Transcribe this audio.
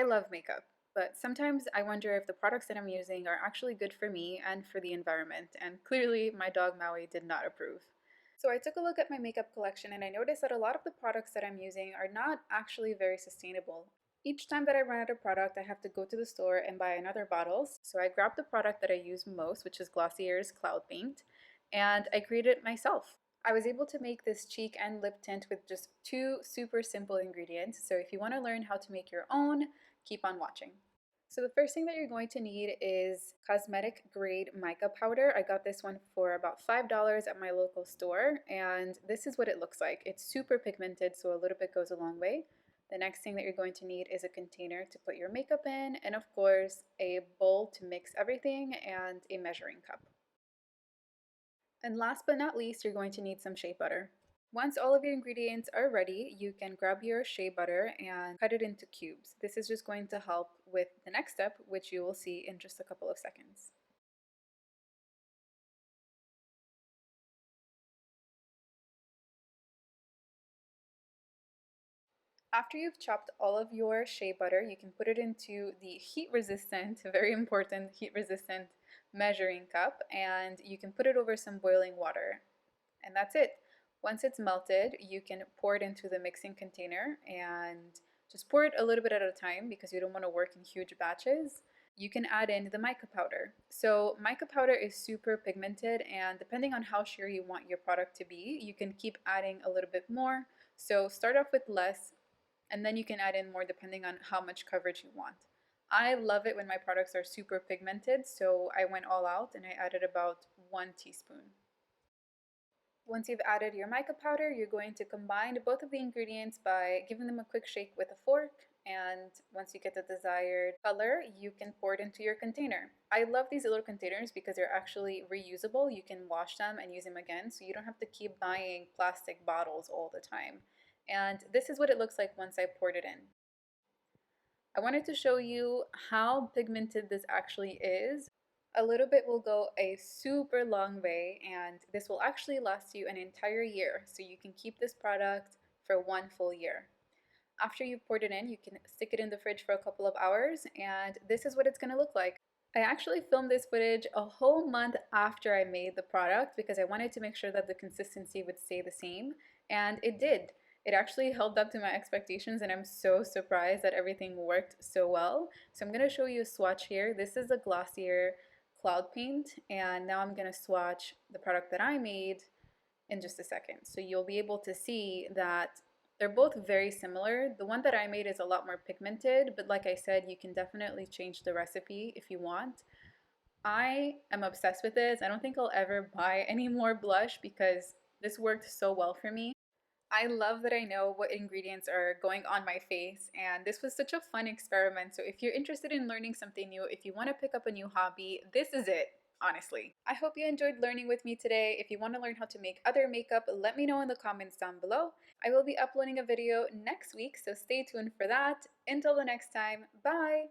I love makeup, but sometimes I wonder if the products that I'm using are actually good for me and for the environment, and clearly my dog Maui did not approve. So I took a look at my makeup collection and I noticed that a lot of the products that I'm using are not actually very sustainable. Each time that I run out of product, I have to go to the store and buy another bottle. So I grabbed the product that I use most, which is Glossier's Cloud Paint, and I created it myself. I was able to make this cheek and lip tint with just two super simple ingredients. So if you want to learn how to make your own, keep on watching. So the first thing that you're going to need is Cosmetic Grade Mica Powder. I got this one for about $5 at my local store, and this is what it looks like. It's super pigmented, so a little bit goes a long way. The next thing that you're going to need is a container to put your makeup in, and of course, a bowl to mix everything and a measuring cup. And last but not least, you're going to need some shea butter. Once all of your ingredients are ready, you can grab your shea butter and cut it into cubes. This is just going to help with the next step, which you will see in just a couple of seconds. After you've chopped all of your shea butter, you can put it into the heat resistant, very important heat resistant measuring cup, and you can put it over some boiling water. And that's it. Once it's melted, you can pour it into the mixing container and just pour it a little bit at a time because you don't want to work in huge batches. You can add in the mica powder. So mica powder is super pigmented, and depending on how sheer you want your product to be, you can keep adding a little bit more. So start off with less, and then you can add in more depending on how much coverage you want. I love it when my products are super pigmented, so I went all out and I added about 1 teaspoon. Once you've added your mica powder, you're going to combine both of the ingredients by giving them a quick shake with a fork. And once you get the desired color, you can pour it into your container. I love these little containers because they're actually reusable. You can wash them and use them again, so you don't have to keep buying plastic bottles all the time. And this is what it looks like once I poured it in. I wanted to show you how pigmented this actually is. A little bit will go a super long way, and this will actually last you an entire year, so you can keep this product for 1 full year. After you've poured it in, you can stick it in the fridge for a couple of hours, and this is what it's going to look like. I actually filmed this footage a whole month after I made the product because I wanted to make sure that the consistency would stay the same, and it did. It actually held up to my expectations, and I'm so surprised that everything worked so well. So I'm going to show you a swatch here. This is a Glossier Cloud Paint, and now I'm going to swatch the product that I made in just a second. So you'll be able to see that they're both very similar. The one that I made is a lot more pigmented, but like I said, you can definitely change the recipe if you want. I am obsessed with this. I don't think I'll ever buy any more blush because this worked so well for me. I love that I know what ingredients are going on my face, and this was such a fun experiment. So if you're interested in learning something new, if you want to pick up a new hobby, this is it, honestly. I hope you enjoyed learning with me today. If you want to learn how to make other makeup, let me know in the comments down below. I will be uploading a video next week, so stay tuned for that. Until the next time, bye!